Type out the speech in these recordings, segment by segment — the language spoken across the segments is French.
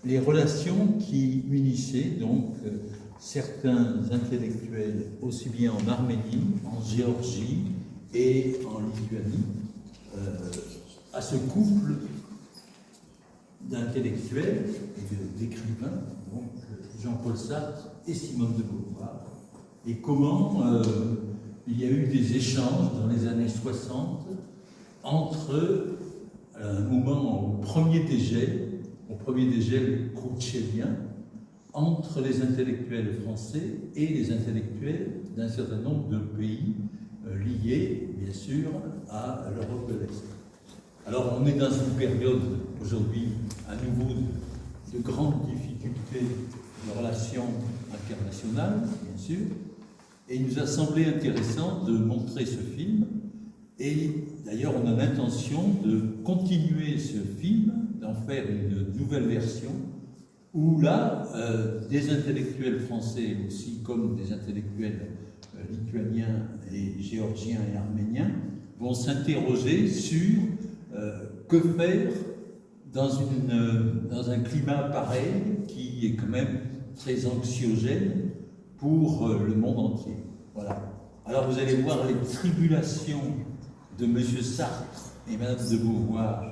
Les relations qui unissaient donc certains intellectuels aussi bien en Arménie, en Géorgie et en Lituanie, à ce couple d'intellectuels et d'écrivains, donc Jean-Paul Sartre et Simone de Beauvoir, et comment il y a eu des échanges dans les années 60 entre un moment au premier dégel khrouchtchevien, entre les intellectuels français et les intellectuels d'un certain nombre de pays liés, bien sûr, à l'Europe de l'Est. Alors, on est dans une période, aujourd'hui, à nouveau, de grandes difficultés de relations internationales, bien sûr, et il nous a semblé intéressant de montrer ce film, et d'ailleurs, on a l'intention de continuer ce film, d'en faire une nouvelle version, où là, des intellectuels français aussi, comme des intellectuels lituaniens et géorgiens et arméniens, vont s'interroger sur que faire dans un climat pareil, qui est quand même très anxiogène pour le monde entier. Voilà. Alors vous allez voir les tribulations de M. Sartre et Mme de Beauvoir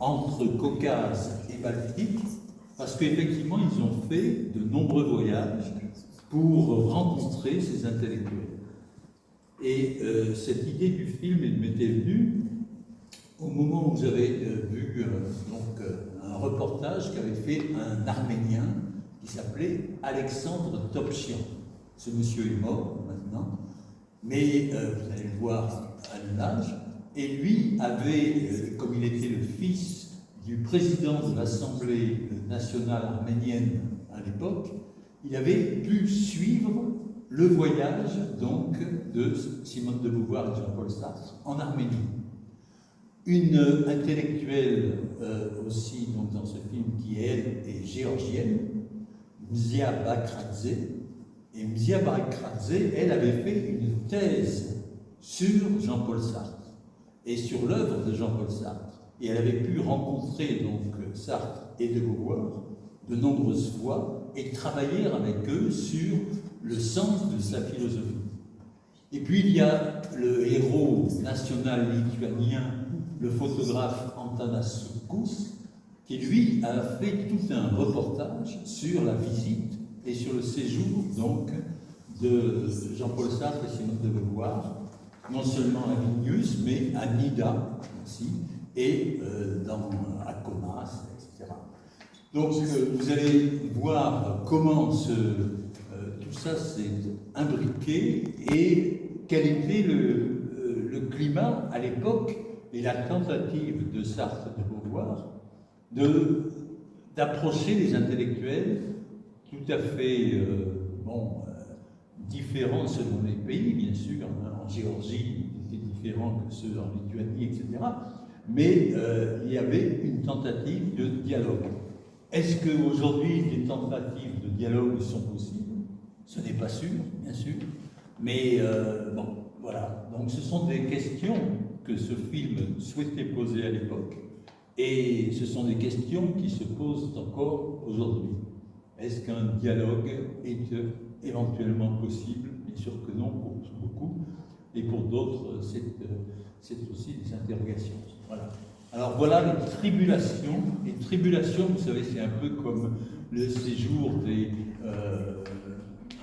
entre Caucase et Baltique, parce qu'effectivement, ils ont fait de nombreux voyages pour rencontrer ces intellectuels. Et cette idée du film m'était venue au moment où j'avais vu un reportage qu'avait fait un Arménien qui s'appelait Alexandre Topchian. Ce monsieur est mort maintenant, mais vous allez le voir à l'âge. Et lui avait, comme il était le fils du président de l'Assemblée nationale arménienne à l'époque, il avait pu suivre le voyage donc de Simone de Beauvoir et Jean-Paul Sartre en Arménie. Une intellectuelle aussi donc, dans ce film qui, elle, est géorgienne, Mzia Bakradze. Et Mzia Bakradze, elle avait fait une thèse sur Jean-Paul Sartre et sur l'œuvre de Jean-Paul Sartre. Et elle avait pu rencontrer donc Sartre et de Beauvoir de nombreuses fois et travailler avec eux sur le sens de sa philosophie. Et puis il y a le héros national lituanien, le photographe Antanas Sutkus, qui lui a fait tout un reportage sur la visite et sur le séjour donc de Jean-Paul Sartre et Simone de Beauvoir, non seulement à Vilnius, mais à Nida aussi, et à Kaunas, etc. Donc vous allez voir comment tout ça s'est imbriqué et quel était le climat à l'époque et la tentative de Sartre et de Beauvoir d'approcher les intellectuels tout à fait différents selon les pays, bien sûr. En Géorgie, ils étaient différents que ceux en Lituanie, etc. Mais il y avait une tentative de dialogue. Est-ce qu'aujourd'hui, des tentatives de dialogue sont possibles? Ce n'est pas sûr, bien sûr. Mais voilà. Donc ce sont des questions que ce film souhaitait poser à l'époque. Et ce sont des questions qui se posent encore aujourd'hui. Est-ce qu'un dialogue est éventuellement possible? Bien sûr que non pour beaucoup, et pour d'autres, c'est aussi des interrogations. Voilà. Alors voilà les tribulations. Les tribulations, vous savez, c'est un peu comme le séjour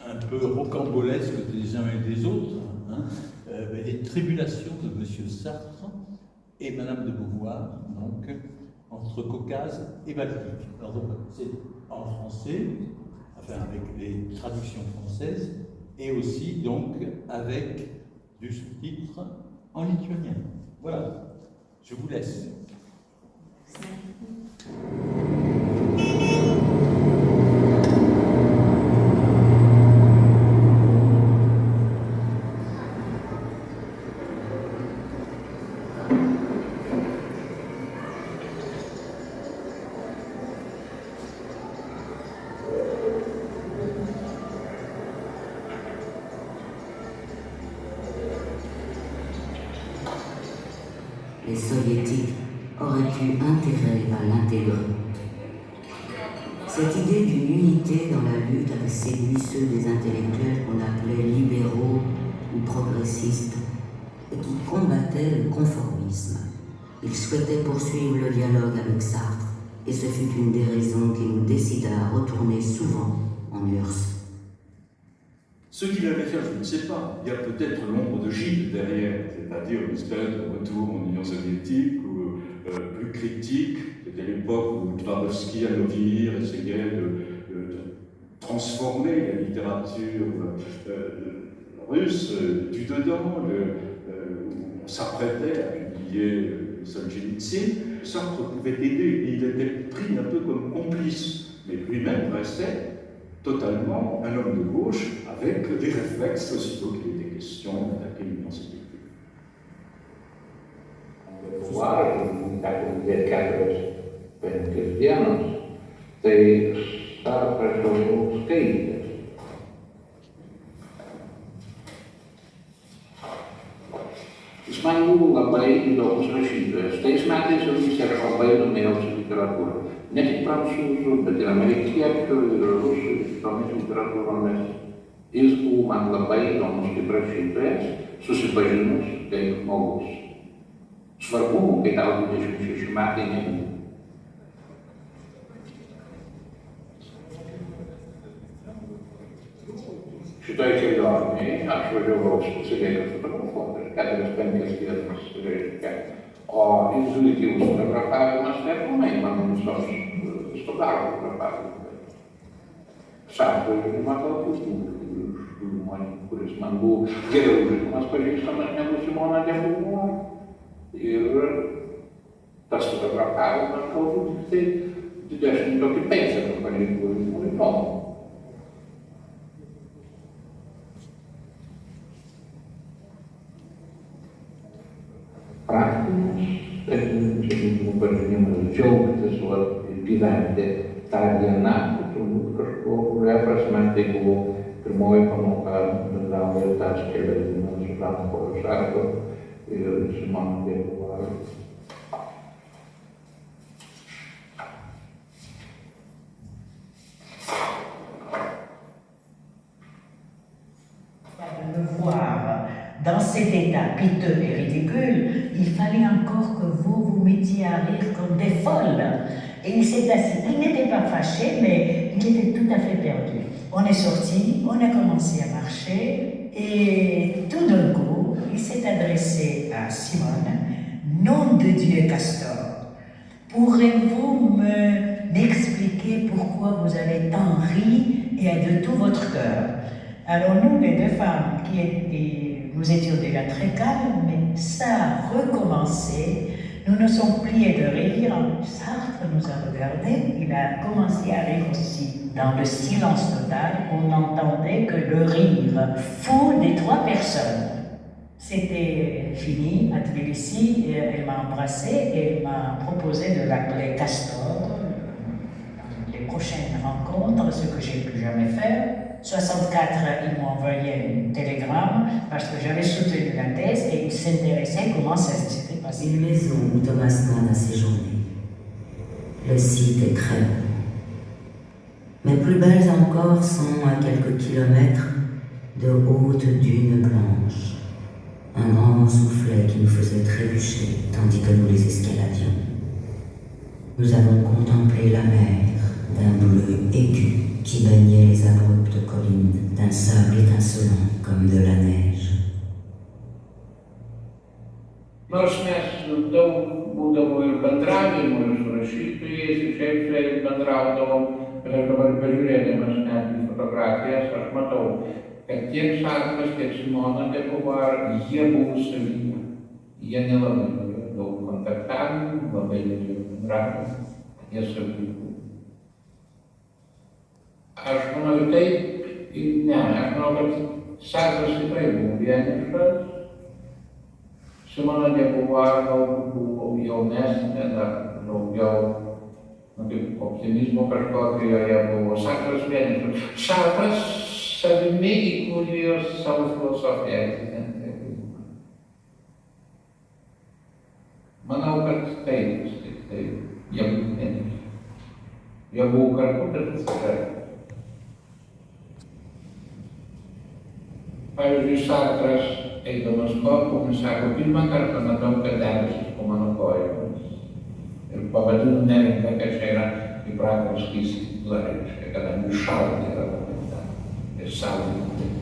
un peu rocambolesques des uns et des autres. Les tribulations de M. Sartre et Mme de Beauvoir, donc, entre Caucase et Baltique. Alors donc, c'est en français, enfin avec les traductions françaises, et aussi donc avec du sous-titre en lituanien. Voilà, je vous laisse. les soviétiques auraient eu intérêt à l'intégrer. Cette idée d'une unité dans la lutte avait séduit ceux des intellectuels qu'on appelait libéraux ou progressistes et qui combattaient le conformisme. Ils souhaitaient poursuivre le dialogue avec Sartre et ce fut une des raisons qui nous décida à retourner souvent en URSS. Ce qu'il avait fait, je ne sais pas. Il y a peut-être l'ombre de Gilles derrière, c'est-à-dire une espèce de retour en Union soviétique ou plus critique. C'était l'époque où Tversky, Hanovir essayaient de transformer la littérature russe du dedans. On s'apprêtait à publier Solzhenitsyn. Sartre pouvait aider, et il était pris un peu comme complice, mais lui-même restait totalement un homme de gauche avec des réflexes aussitôt qu'il était question d'attaquer l'Union soviétique. Jis man buvo labai įdomus rašytojas. Tai jis metais jau jis yra labai domėjausi literatūrą. Ne tik prancūzų, bet ir amerikiečių, ir rusų, ir kitomis literatūromis. Jis buvo man labai įdomus kaip rašytojas, susipažinus kaip žmogus. Svarbu, kai tau 26 metai nebuvo. Šitoj kelionėje aš važiavau specialiai fotografuoti, 4-5 dienas, reiškia. O intuityvus fotografavimas nepilnai mano visos stogaro fotografavimas. Sartrą matau kitų žmonių, kuris man buvo geriau žinomas pažįstamas negu Simona de Beauvoir. Ir tas fotografavimas galbūt tai didesnį tokį pėdsaką paliko įdomu. Praktinis pažinimas, džiaugtis, gyventi tą dieną, turbūt kažkuria prasme tai buvo pirmoji pamoka bendraujant tas kelias dienas su Žanu-Poliu Sartru ir Simona de Beauvoir. De me voir dans cet état piteux et ridicule, il fallait encore que vous vous mettiez à rire comme des folles. Et il s'est assis. Il n'était pas fâché, mais il était tout à fait perdu. On est sorti, on a commencé à marcher, et tout d'un coup, il s'est adressé à Simone. Nom de Dieu, Castor, pourrez-vous m'expliquer pourquoi vous avez tant ri et de tout votre cœur? Alors nous, les deux femmes nous étions déjà très calmes, mais ça a recommencé. Nous nous sommes pliés de rire. Sartre nous a regardés. Il a commencé à rire aussi. Dans le silence total, on n'entendait que le rire fou des trois personnes. C'était fini à Tbilissi. Elle m'a embrassé et elle m'a proposé de l'appeler Castor. Les prochaines rencontres, ce que j'ai pu jamais faire. 64, ils m'ont envoyé un télégramme parce que j'avais soutenu la thèse et ils s'intéressaient comment ça s'était passé. Une maison où Thomas Mann a séjourné. Le site est très beau. Mais plus belles encore sont à quelques kilomètres de hautes dunes blanches. Un grand soufflet qui nous faisait trébucher tandis que nous les escaladions. Nous avons contemplé la mer d'un bleu aigu qui baignait les abruptes collines d'un sable étincelant comme de la neige. Nors mes daug būdavo ir bendravimo ir su rašytojais, ir šiaip bendraudavom, ir aš dabar pažiūrėdamas netgi fotografijas, aš matau, kad tiek Sartras, tiek Simona de Beauvoir, jie buvo savyje. Jie nelabai turėjo daug kontaktavimų, labai neturėjo bendravimų, jie savyje buvo. Aš manau taip, ne, aš manau, kad Sartras tikrai buvo vienišas. Simona de Beauvoir galbūt buvo jaunesnė, dar daugiau kaip optimizmo kažkokio joje buvo. Sartras vienišas. Sartras savimi įkūnijo savo filosofiją. paprastai, tai jie buvo kartu, bet atsižadė. Pavyzdžiui, Sartras, eidamas kopomis, sako, pirmą kartą matau, kad debesis po mano kojomis. Ir pavadinu nerimta, kad čia yra įpratęs skystykla, reiškia, kadangi šalta yra pavadinta ir saulė.